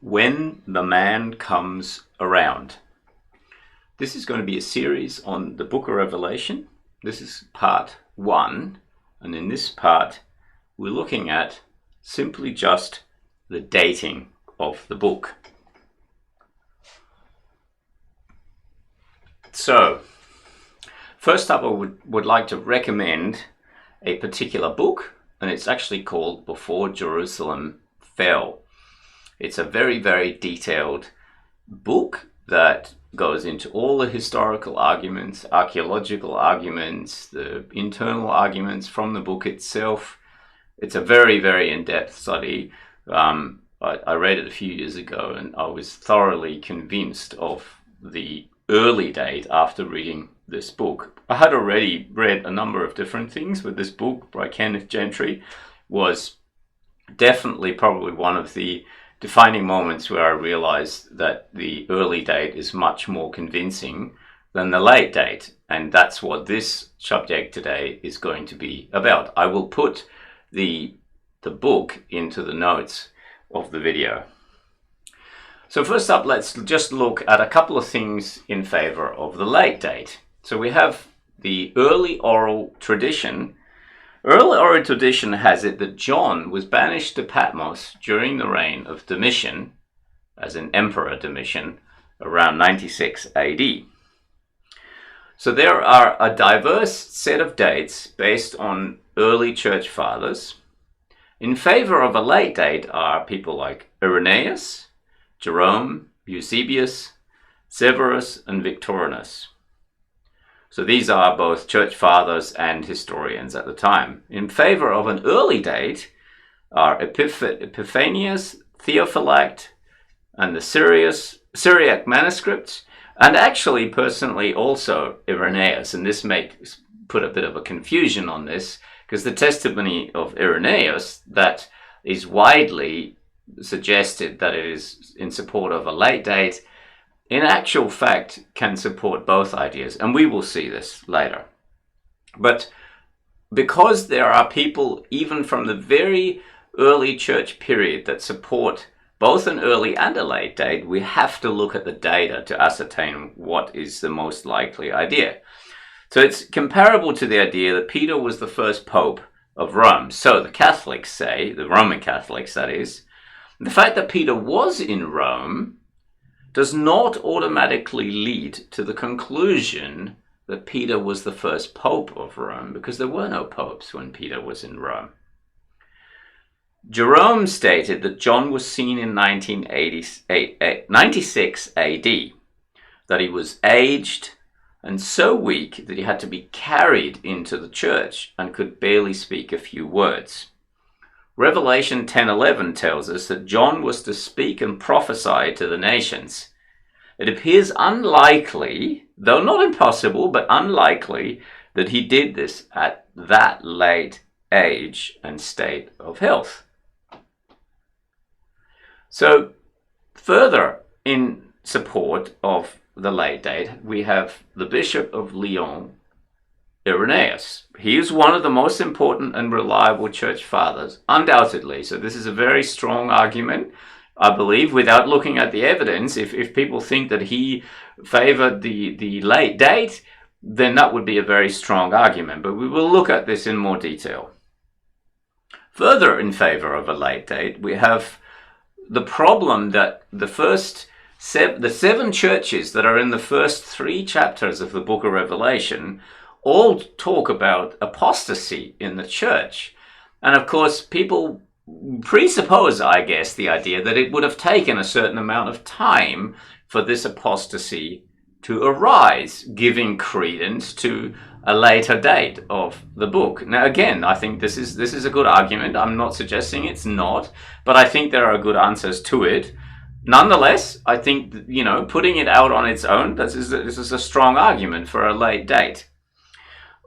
When the Man Comes Around. This is going to be a series on the book of Revelation. This is part 1, and in this part we're looking at simply just the dating of the book. So, first up I would like to recommend a particular book, and it's actually called Before Jerusalem Fell. It's a very, very detailed book that goes into all the historical arguments, archaeological arguments, the internal arguments from the book itself. It's a very, very in-depth study. I read it a few years ago and I was thoroughly convinced of the early date after reading this book. I had already read a number of different things, but this book by Kenneth Gentry was definitely probably one of the defining moments where I realized that the early date is much more convincing than the late date. And that's what this subject today is going to be about. I will put the book into the notes of the video. So first up, let's just look at a couple of things in favor of the late date. So we have the early oral tradition. Early oral tradition has it that John was banished to Patmos during the reign of Domitian, as in Emperor Domitian, around 96 AD. So there are a diverse set of dates based on early church fathers. In favor of a late date are people like Irenaeus, Jerome, Eusebius, Severus, and Victorinus. So these are both church fathers and historians at the time. In favor of an early date are Epiphanius, Theophylact, and the Syriac manuscripts, and actually personally also Irenaeus. And this may put a bit of a confusion on this, because the testimony of Irenaeus that is widely suggested that it is in support of a late date, in actual fact can support both ideas, and we will see this later. But because there are people even from the very early church period that support both an early and a late date, we have to look at the data to ascertain what is the most likely idea. So it's comparable to the idea that Peter was the first pope of Rome. So the Catholics say, the Roman Catholics that is, the fact that Peter was in Rome does not automatically lead to the conclusion that Peter was the first pope of Rome, because there were no popes when Peter was in Rome. Jerome stated that John was seen in 96 AD, that he was aged and so weak that he had to be carried into the church and could barely speak a few words. Revelation 10:11 tells us that John was to speak and prophesy to the nations. It appears unlikely, though not impossible, but unlikely, that he did this at that late age and state of health. So, further in support of the late date, we have the Bishop of Lyon, Irenaeus. He is one of the most important and reliable church fathers, undoubtedly. So this is a very strong argument, I believe, without looking at the evidence. If people think that he favored the late date, then that would be a very strong argument. But we will look at this in more detail. Further in favor of a late date, we have the problem that the seven churches that are in the first 3 chapters of the book of Revelation all talk about apostasy in the church. And of course, people presuppose, I guess, the idea that it would have taken a certain amount of time for this apostasy to arise, giving credence to a later date of the book. Now, again, I think this is a good argument. I'm not suggesting it's not, but I think there are good answers to it. Nonetheless, I think, putting it out on its own, this is a strong argument for a late date.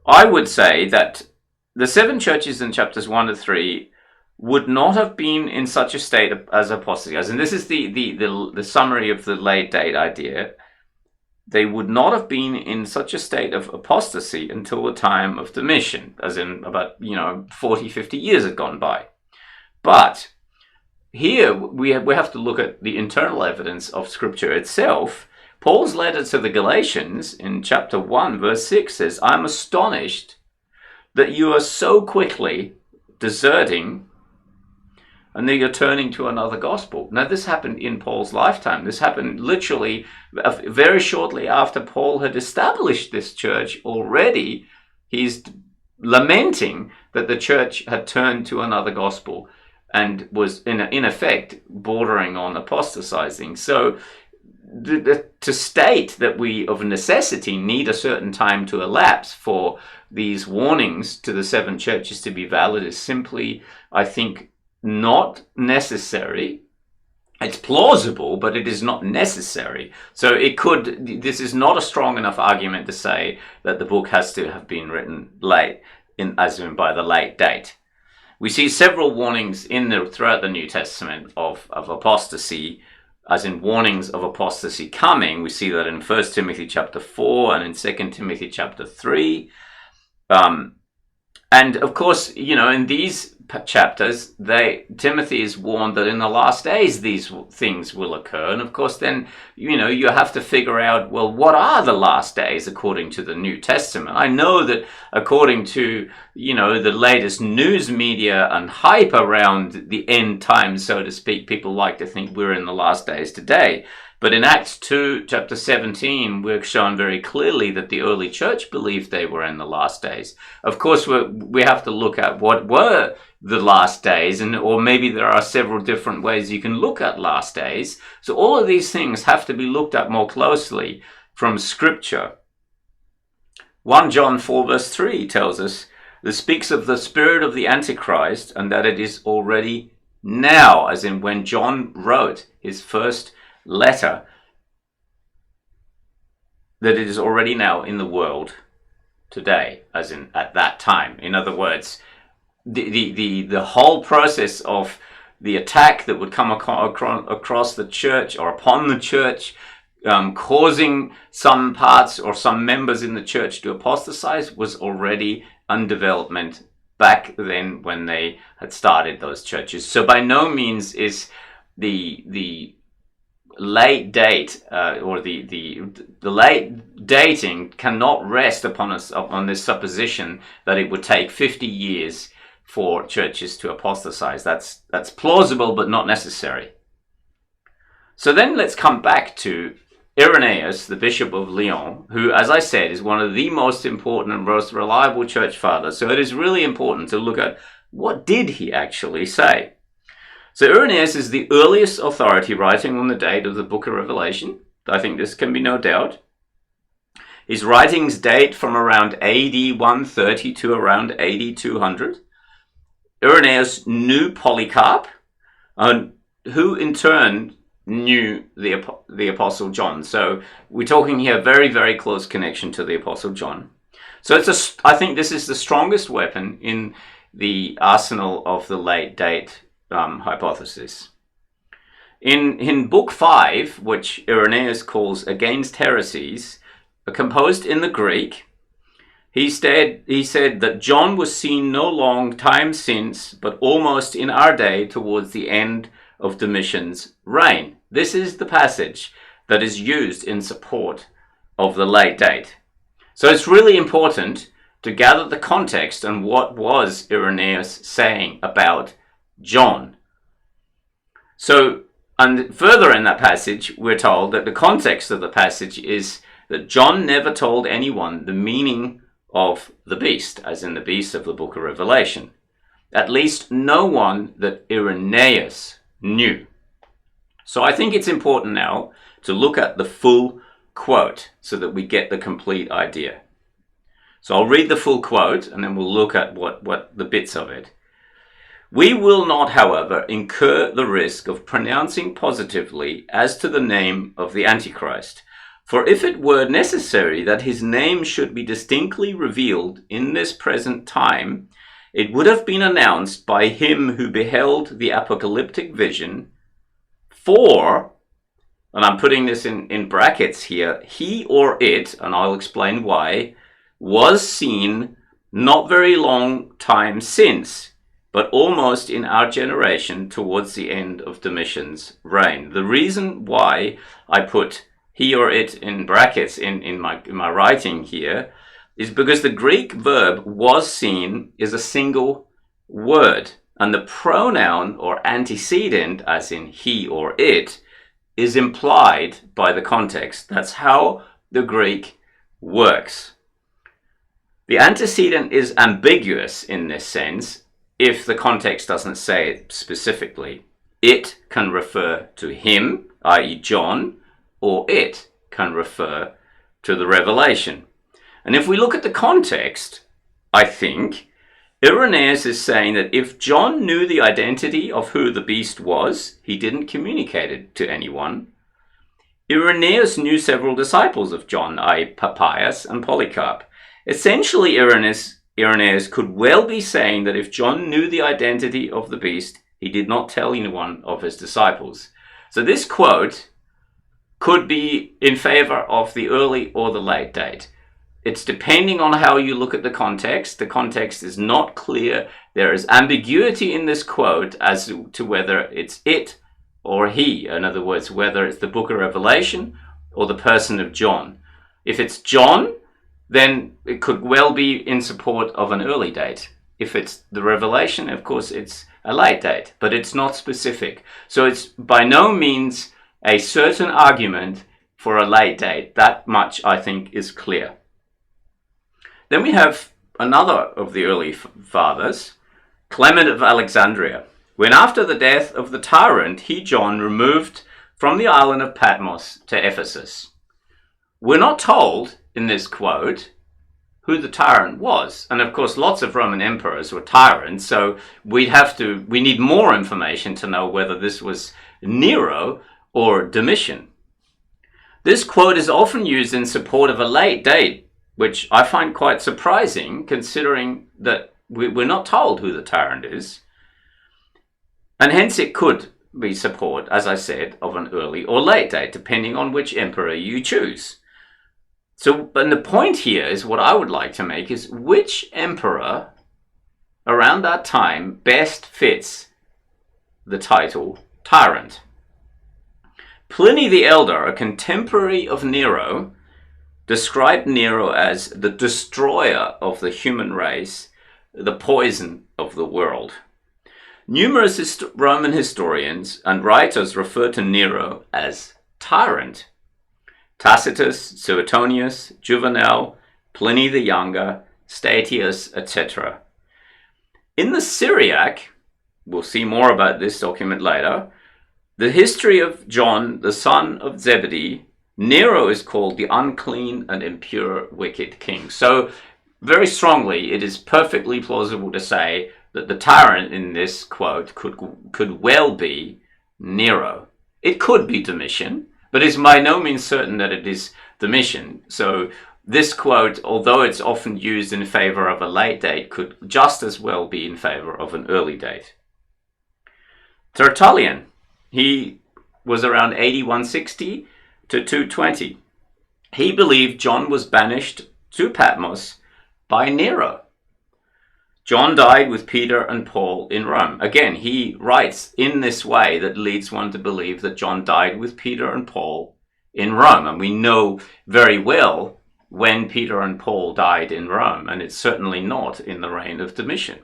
I would say that the 7 churches in chapters 1 to 3 would not have been in such a state as apostasy. And this is the summary of the late date idea. They would not have been in such a state of apostasy until the time of Domitian, as in about 40, 50 years had gone by. But here we have to look at the internal evidence of Scripture itself. Paul's letter to the Galatians in chapter 1, verse 6 says, "I'm astonished that you are so quickly deserting and that you're turning to another gospel." Now, this happened in Paul's lifetime. This happened literally very shortly after Paul had established this church already. He's lamenting that the church had turned to another gospel and was, in effect, bordering on apostatizing. So, to state that we, of necessity, need a certain time to elapse for these warnings to the seven churches to be valid is simply, I think, not necessary. It's plausible, but it is not necessary. So this is not a strong enough argument to say that the book has to have been written late, as in by the late date. We see several warnings throughout the New Testament of apostasy, as in warnings of apostasy coming. We see that in 1 Timothy chapter 4 and in 2 Timothy chapter 3. And of course, in these chapters, Timothy is warned that in the last days these things will occur. And of course, then, you have to figure out, well, what are the last days according to the New Testament? I know that according to, the latest news media and hype around the end times, so to speak, people like to think we're in the last days today. But in Acts 2, chapter 17, we're shown very clearly that the early church believed they were in the last days. Of course, we have to look at what were the last days, or maybe there are several different ways you can look at last days. So all of these things have to be looked at more closely from Scripture. 1 John 4, verse 3 tells us, this speaks of the spirit of the Antichrist, and that it is already now, as in when John wrote his first letter, that it is already now in the world today, as in at that time. In other words, the whole process of the attack that would come across the church or upon the church, causing some parts or some members in the church to apostatize, was already in development back then when they had started those churches. So by no means is the late date or the late dating cannot rest upon this supposition that it would take 50 years for churches to apostatize. That's plausible but not necessary. So then let's come back to Irenaeus, the Bishop of Lyon, who, as I said, is one of the most important and most reliable church fathers. So it is really important to look at what did he actually say. So Irenaeus is the earliest authority writing on the date of the book of Revelation. I think this can be no doubt. His writings date from around AD 130 to around AD 200. Irenaeus knew Polycarp, who in turn knew the Apostle John. So we're talking here very, very close connection to the Apostle John. So I think this is the strongest weapon in the arsenal of the late date hypothesis. In Book 5, which Irenaeus calls Against Heresies, composed in the Greek, he said that John was seen no long time since, but almost in our day towards the end of Domitian's reign. This is the passage that is used in support of the late date. So it's really important to gather the context and what was Irenaeus saying about John. So, and further in that passage, we're told that the context of the passage is that John never told anyone the meaning of the beast, as in the beast of the book of Revelation. At least no one that Irenaeus knew. So I think it's important now to look at the full quote so that we get the complete idea. So I'll read the full quote and then we'll look at what the bits of it. We will not, however, incur the risk of pronouncing positively as to the name of the Antichrist. For if it were necessary that his name should be distinctly revealed in this present time, it would have been announced by him who beheld the apocalyptic vision. For, and I'm putting this in brackets here, he or it, and I'll explain why, was seen not very long time since but almost in our generation towards the end of Domitian's reign. The reason why I put he or it in brackets in my writing here is because the Greek verb was seen as a single word, and the pronoun or antecedent, as in he or it, is implied by the context. That's how the Greek works. The antecedent is ambiguous in this sense if the context doesn't say it specifically. It can refer to him, i.e. John, or it can refer to the revelation. And if we look at the context, I think Irenaeus is saying that if John knew the identity of who the beast was, he didn't communicate it to anyone. Irenaeus knew several disciples of John, i.e. Papias and Polycarp. Essentially, Irenaeus could well be saying that if John knew the identity of the beast, he did not tell anyone of his disciples. So this quote could be in favor of the early or the late date. It's depending on how you look at the context. The context is not clear. There is ambiguity in this quote as to whether it's it or he. In other words, whether it's the book of Revelation or the person of John. If it's John, then it could well be in support of an early date. If it's the Revelation, of course, it's a late date, but it's not specific. So it's by no means a certain argument for a late date. That much, I think, is clear. Then we have another of the early fathers, Clement of Alexandria. When after the death of the tyrant, he, John, removed from the island of Patmos to Ephesus. We're not told in this quote who the tyrant was. And of course, lots of Roman emperors were tyrants, so we need more information to know whether this was Nero or Domitian. This quote is often used in support of a late date, which I find quite surprising, considering that we're not told who the tyrant is. And hence it could be support, as I said, of an early or late date, depending on which emperor you choose. So, and the point here is what I would like to make is which emperor around that time best fits the title tyrant. Pliny the Elder, a contemporary of Nero, described Nero as the destroyer of the human race, the poison of the world. Numerous Roman historians and writers refer to Nero as tyrant. Tacitus, Suetonius, Juvenal, Pliny the Younger, Statius, etc. In the Syriac, we'll see more about this document later, the history of John, the son of Zebedee, Nero is called the unclean and impure wicked king. So very strongly, it is perfectly plausible to say that the tyrant in this quote could well be Nero. It could be Domitian, but it's by no means certain that it is Domitian. So this quote, although it's often used in favor of a late date, could just as well be in favor of an early date. Tertullian, he was around 8160 to 220. He believed John was banished to Patmos by Nero. John died with Peter and Paul in Rome. Again, he writes in this way that leads one to believe that John died with Peter and Paul in Rome. And we know very well when Peter and Paul died in Rome, and it's certainly not in the reign of Domitian.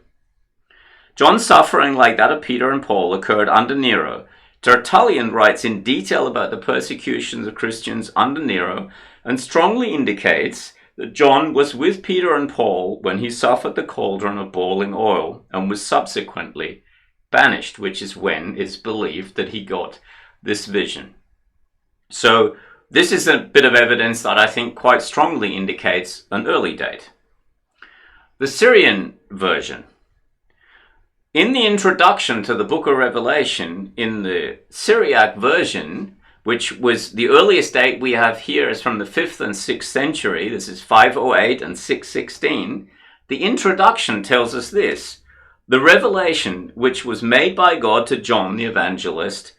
John's suffering, like that of Peter and Paul, occurred under Nero. Tertullian writes in detail about the persecutions of Christians under Nero and strongly indicates that John was with Peter and Paul when he suffered the cauldron of boiling oil and was subsequently banished, which is when it's believed that he got this vision. So this is a bit of evidence that I think quite strongly indicates an early date. The Syrian version. In the introduction to the book of Revelation, in the Syriac version, which was the earliest date we have here is from the 5th and 6th century, this is 508 and 616, the introduction tells us this: the revelation which was made by God to John the evangelist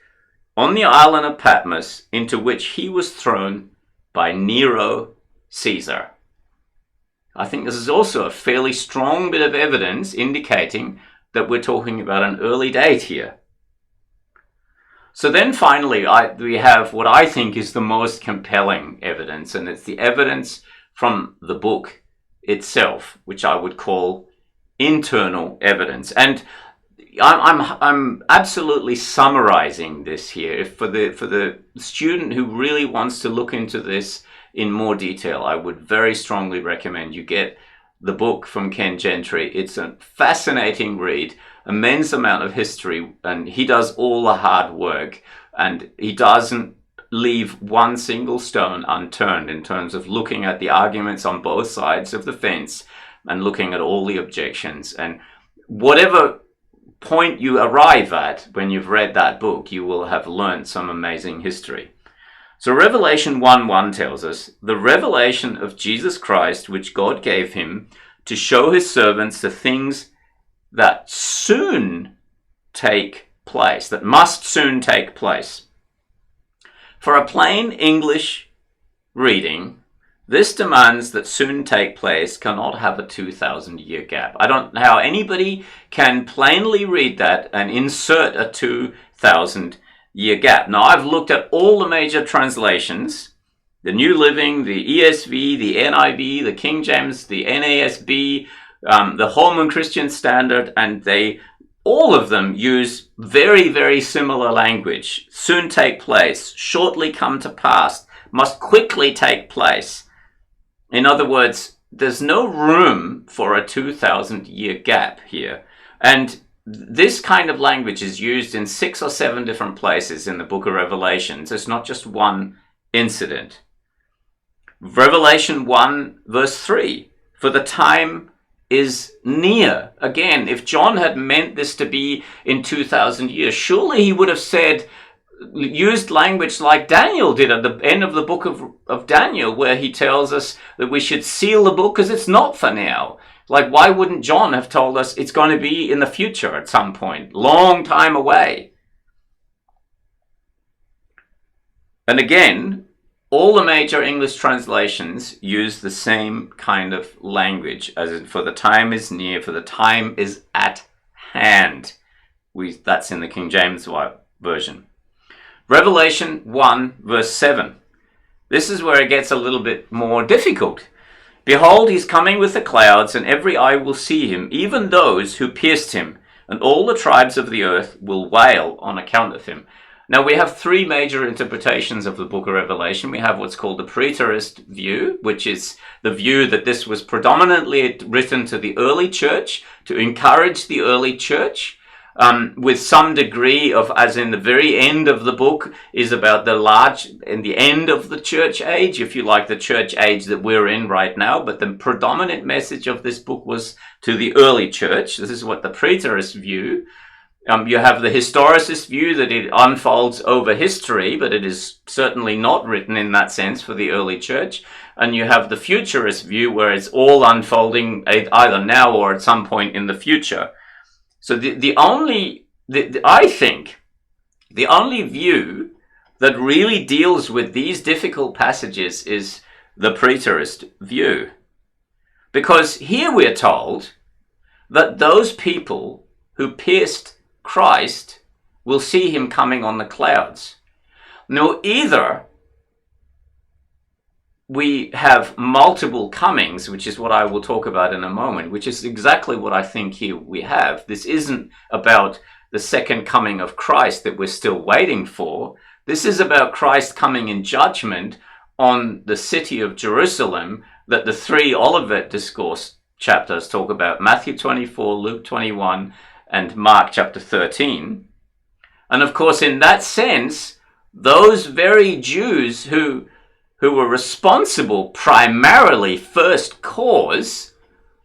on the island of Patmos, into which he was thrown by Nero Caesar. I think this is also a fairly strong bit of evidence indicating that we're talking about an early date here. So then finally, we have what I think is the most compelling evidence, and it's the evidence from the book itself, which I would call internal evidence. And I'm absolutely summarizing this here. If for the student who really wants to look into this in more detail, I would very strongly recommend you get the book from Ken Gentry. It's a fascinating read, immense amount of history, and he does all the hard work, and he doesn't leave one single stone unturned in terms of looking at the arguments on both sides of the fence and looking at all the objections. And whatever point you arrive at when you've read that book, you will have learned some amazing history. So Revelation 1:1 tells us, the revelation of Jesus Christ, which God gave him to show his servants the things that soon take place, that must soon take place. For a plain English reading, this demands that soon take place cannot have a 2,000-year gap. I don't know how anybody can plainly read that and insert a 2,000-year gap. Now, I've looked at all the major translations, the New Living, the ESV, the NIV, the King James, the NASB, the Holman Christian Standard, and all of them use very, very similar language. Soon take place, shortly come to pass, must quickly take place. In other words, there's no room for a 2,000-year gap here. And this kind of language is used in 6 or 7 different places in the book of Revelations. It's not just one incident. Revelation 1 verse 3, for the time is near. Again, if John had meant this to be in 2,000 years, surely he would have used language like Daniel did at the end of the book of Daniel, where he tells us that we should seal the book because it's not for now. Like, why wouldn't John have told us it's going to be in the future at some point, long time away? And again, all the major English translations use the same kind of language, as in, for the time is near, for the time is at hand. That's in the King James Version. Revelation 1 verse 7. This is where it gets a little bit more difficult. Behold, he's coming with the clouds, and every eye will see him, even those who pierced him, and all the tribes of the earth will wail on account of him. Now, we have 3 major interpretations of the book of Revelation. We have what's called the preterist view, which is the view that this was predominantly written to the early church, to encourage the early church, with some degree of, as in the very end of the book, is about the end of the church age, if you like, the church age that we're in right now. But the predominant message of this book was to the early church. This is what the preterist view. You have the historicist view that it unfolds over history, but it is certainly not written in that sense for the early church. And you have the futurist view, where it's all unfolding either now or at some point in the future. So I think the only view that really deals with these difficult passages is the preterist view. Because here we're told that those people who pierced Christ will see him coming on the clouds. Now, either we have multiple comings, which is what I will talk about in a moment, which is exactly what I think here we have. This isn't about the second coming of Christ that we're still waiting for. This is about Christ coming in judgment on the city of Jerusalem that the 3 Olivet Discourse chapters talk about: Matthew 24, Luke 21, and Mark chapter 13. And of course, in that sense, those very Jews who were responsible primarily, first cause,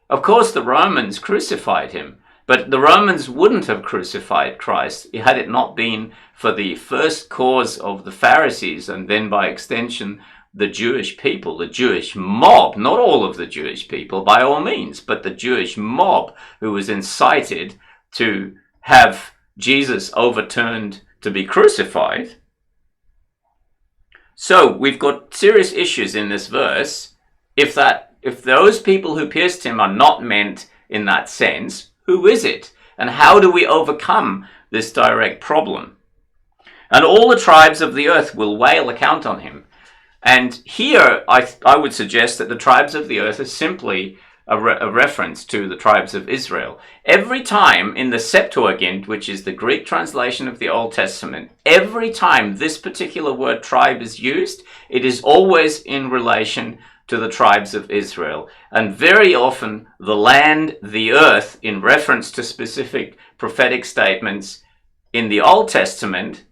of course the Romans crucified him, but the Romans wouldn't have crucified Christ had it not been for the first cause of the Pharisees, and then by extension the Jewish people, the Jewish mob, not all of the Jewish people by all means, but the Jewish mob who was incited to have Jesus overturned to be crucified. So we've got serious issues in this verse. If those people who pierced him are not meant in that sense, who is it? And how do we overcome this direct problem? And all the tribes of the earth will wail account on him. And here I would suggest that the tribes of the earth is simply a reference to the tribes of Israel. Every time in the Septuagint, which is the Greek translation of the Old Testament, every time this particular word tribe is used, it is always in relation to the tribes of Israel. And very often the land, the earth, in reference to specific prophetic statements in the Old Testament,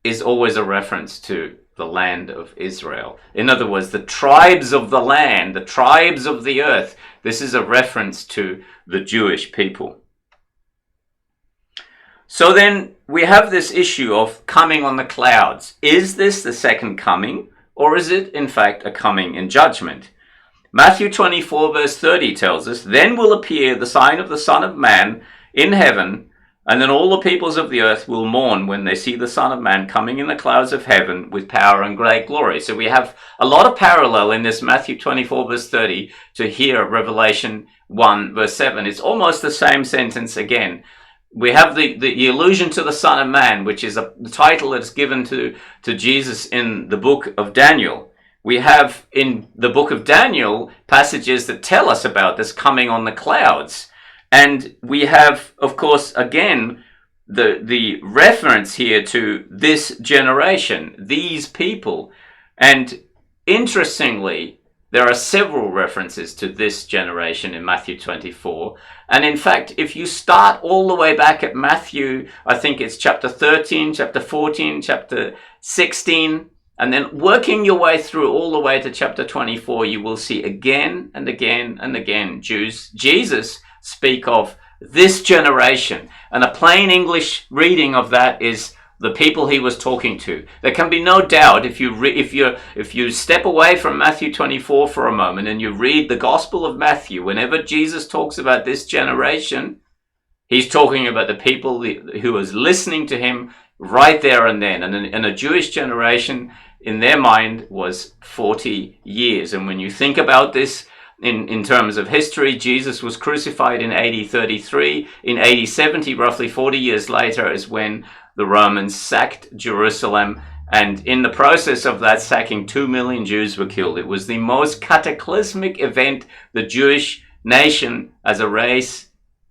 is always a reference to the land of Israel. In other words, the tribes of the land, the tribes of the earth. This is a reference to the Jewish people. So then we have this issue of coming on the clouds. Is this the second coming, or is it in fact a coming in judgment? Matthew 24 verse 30 tells us, "Then will appear the sign of the Son of Man in heaven, and then all the peoples of the earth will mourn when they see the Son of Man coming in the clouds of heaven with power and great glory." So we have a lot of parallel in this Matthew 24 verse 30 to here Revelation 1 verse 7. It's almost the same sentence again. We have the allusion to the Son of Man, which is the title that is given to Jesus in the book of Daniel. We have in the book of Daniel passages that tell us about this coming on the clouds. And we have, of course, again, the reference here to this generation, these people. And interestingly, there are several references to this generation in Matthew 24. And in fact, if you start all the way back at Matthew, I think it's chapter 13, chapter 14, chapter 16, and then working your way through all the way to chapter 24, you will see again and again and again Jesus speak of this generation. And a plain English reading of that is the people he was talking to. There can be no doubt if you step away from Matthew 24 for a moment and you read the Gospel of Matthew, whenever Jesus talks about this generation, he's talking about the people who was listening to him right there and then. And a Jewish generation in their mind was 40 years. And when you think about this, in terms of history, Jesus was crucified in AD 33. In AD 70, roughly 40 years later, is when the Romans sacked Jerusalem. And in the process of that sacking, 2 million Jews were killed. It was the most cataclysmic event the Jewish nation as a race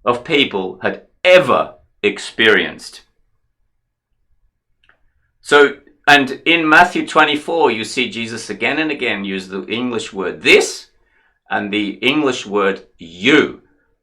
of people had ever experienced. So, and in Matthew 24, you see Jesus again and again use the English word this and the English word you.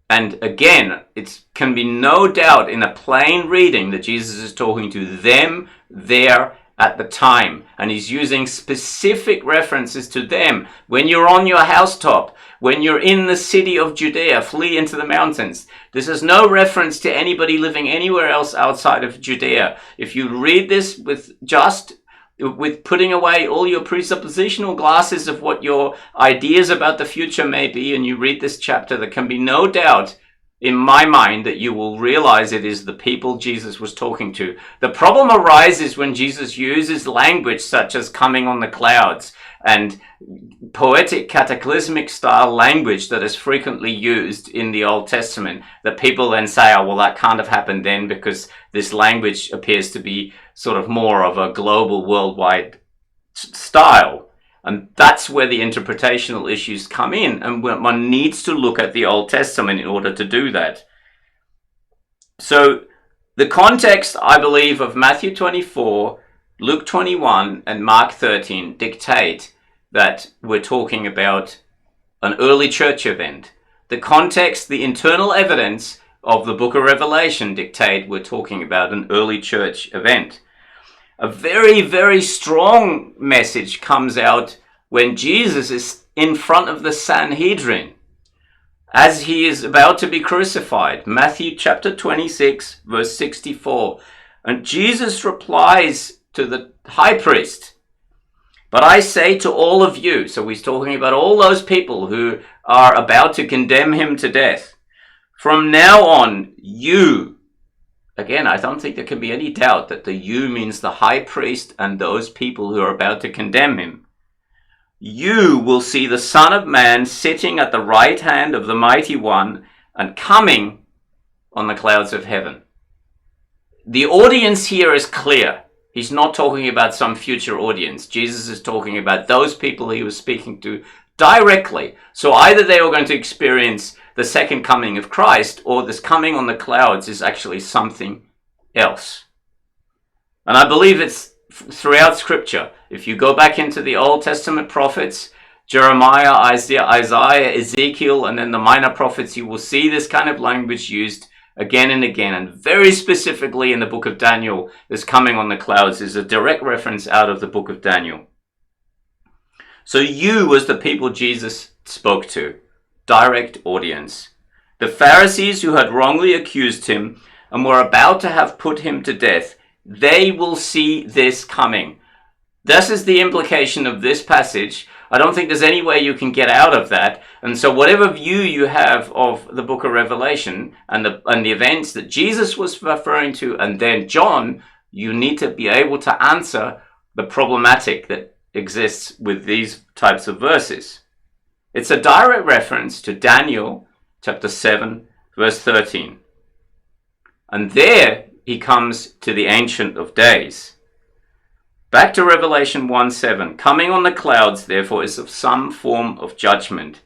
And again, it can be no doubt in a plain reading that Jesus is talking to them there at the time. And he's using specific references to them. When you're on your housetop, when you're in the city of Judea, flee into the mountains. This is no reference to anybody living anywhere else outside of Judea. If you read this with putting away all your presuppositional glasses of what your ideas about the future may be, and you read this chapter, there can be no doubt in my mind that you will realize it is the people Jesus was talking to. The problem arises when Jesus uses language such as coming on the clouds and poetic cataclysmic style language that is frequently used in the Old Testament, that people then say, oh, well, that can't have happened then because this language appears to be sort of more of a global worldwide style. And that's where the interpretational issues come in. And one needs to look at the Old Testament in order to do that. So the context, I believe, of Matthew 24, Luke 21, and Mark 13 dictate that we're talking about an early church event. The context, the internal evidence of the book of Revelation dictate we're talking about an early church event. A very, very strong message comes out when Jesus is in front of the Sanhedrin as he is about to be crucified. Matthew chapter 26, verse 64. And Jesus replies to the high priest, "But I say to all of you," so he's talking about all those people who are about to condemn him to death, "from now on, you," again, I don't think there can be any doubt that the you means the high priest and those people who are about to condemn him. "You will see the Son of Man sitting at the right hand of the Mighty One and coming on the clouds of heaven. The audience here is clear. He's not talking about some future audience. Jesus is talking about those people he was speaking to directly. So either they were going to experience the second coming of Christ, or this coming on the clouds is actually something else. And I believe it's throughout Scripture. If you go back into the Old Testament prophets, Jeremiah, Isaiah, Ezekiel, and then the minor prophets, you will see this kind of language used again and again. And very specifically in the book of Daniel, this coming on the clouds is a direct reference out of the book of Daniel. So you was the people Jesus spoke to, direct audience. The Pharisees who had wrongly accused him and were about to have put him to death, they will see this coming. This is the implication of this passage. I don't think there's any way you can get out of that. And so whatever view you have of the book of Revelation and the events that Jesus was referring to, and then John, you need to be able to answer the problematic that exists with these types of verses. It's a direct reference to Daniel chapter 7, verse 13. And there he comes to the Ancient of Days. Back to Revelation 1:7. Coming on the clouds, therefore, is of some form of judgment.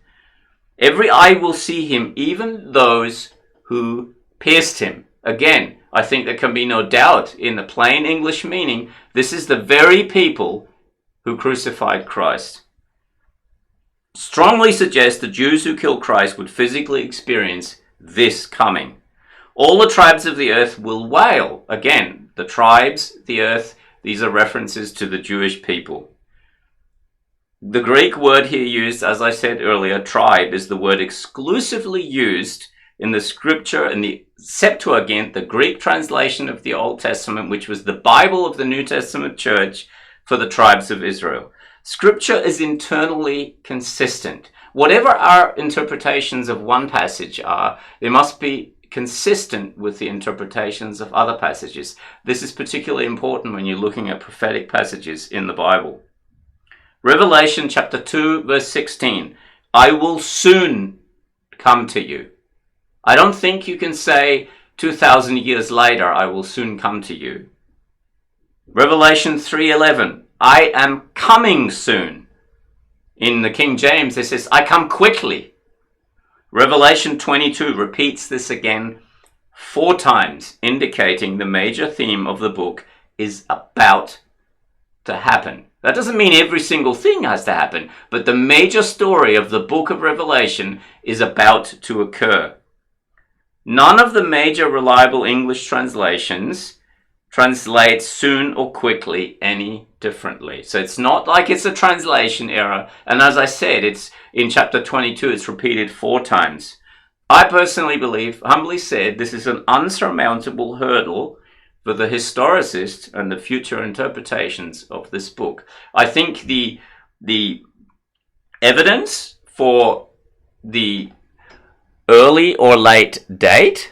Every eye will see him, even those who pierced him. Again, I think there can be no doubt in the plain English meaning, this is the very people who crucified Christ. Strongly suggests the Jews who killed Christ would physically experience this coming. All the tribes of the earth will wail. Again, the tribes, the earth, these are references to the Jewish people. The Greek word here used, as I said earlier, tribe, is the word exclusively used in the scripture, in the Septuagint, the Greek translation of the Old Testament, which was the Bible of the New Testament church for the tribes of Israel. Scripture is internally consistent. Whatever our interpretations of one passage are, they must be consistent with the interpretations of other passages. This is particularly important when you're looking at prophetic passages in the Bible. Revelation chapter 2, verse 16. I will soon come to you. I don't think you can say 2,000 years later, I will soon come to you. Revelation 3:11. I am coming soon. In the King James, it says, I come quickly. Revelation 22 repeats this again 4 times, indicating the major theme of the book is about to happen. That doesn't mean every single thing has to happen, but the major story of the book of Revelation is about to occur. None of the major reliable English translations translate soon or quickly any differently. So it's not like it's a translation error. And as I said, it's in chapter 22, it's repeated 4 times. I personally believe, humbly said, this is an unsurmountable hurdle for the historicist and the future interpretations of this book. I think the evidence for the early or late date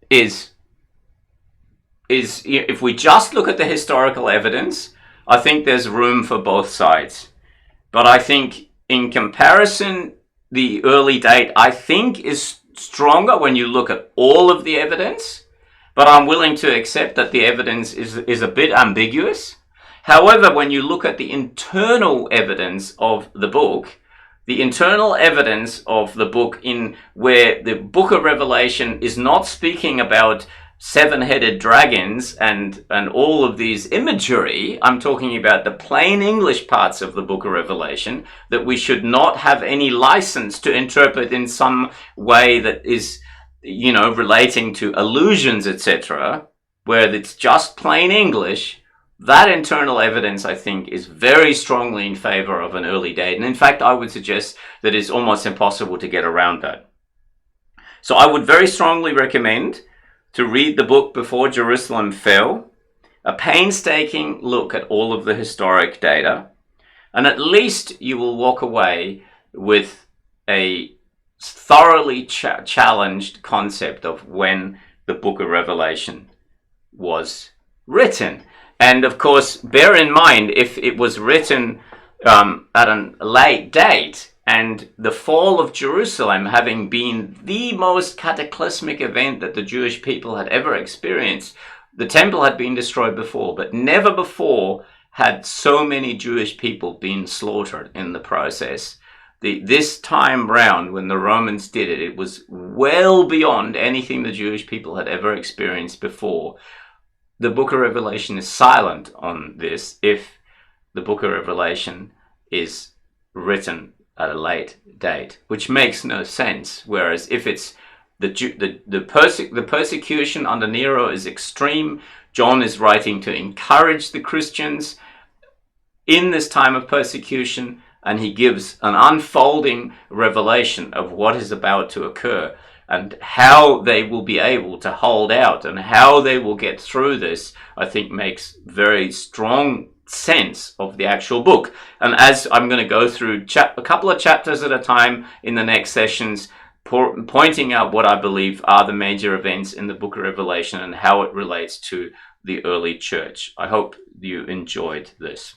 is if we just look at the historical evidence, I think there's room for both sides. But I think in comparison, the early date, I think, is stronger when you look at all of the evidence. But I'm willing to accept that the evidence is a bit ambiguous. However, when you look at the internal evidence of the book, the internal evidence of the book in where the book of Revelation is not speaking about 7-headed dragons and all of these imagery. I'm talking about the plain English parts of the book of Revelation that we should not have any license to interpret in some way that is, relating to allusions, etc., where it's just plain English. That internal evidence, I think, is very strongly in favor of an early date. And in fact, I would suggest that it's almost impossible to get around that. So I would very strongly recommend to read the book Before Jerusalem Fell, a painstaking look at all of the historic data, and at least you will walk away with a thoroughly challenged concept of when the book of Revelation was written. And of course, bear in mind, if it was written at a late date, And the fall of Jerusalem having been the most cataclysmic event that the Jewish people had ever experienced. The temple had been destroyed before, but never before had so many Jewish people been slaughtered in the process. This time round, when the Romans did it, it was well beyond anything the Jewish people had ever experienced before. The book of Revelation is silent on this if the book of Revelation is written at a late date, which makes no sense. Whereas if it's the persecution under Nero is extreme, John is writing to encourage the Christians in this time of persecution, and he gives an unfolding revelation of what is about to occur and how they will be able to hold out and how they will get through this. I think makes very strong sense of the actual book. And as I'm going to go through a couple of chapters at a time in the next sessions, pointing out what I believe are the major events in the book of Revelation and how it relates to the early church. I hope you enjoyed this.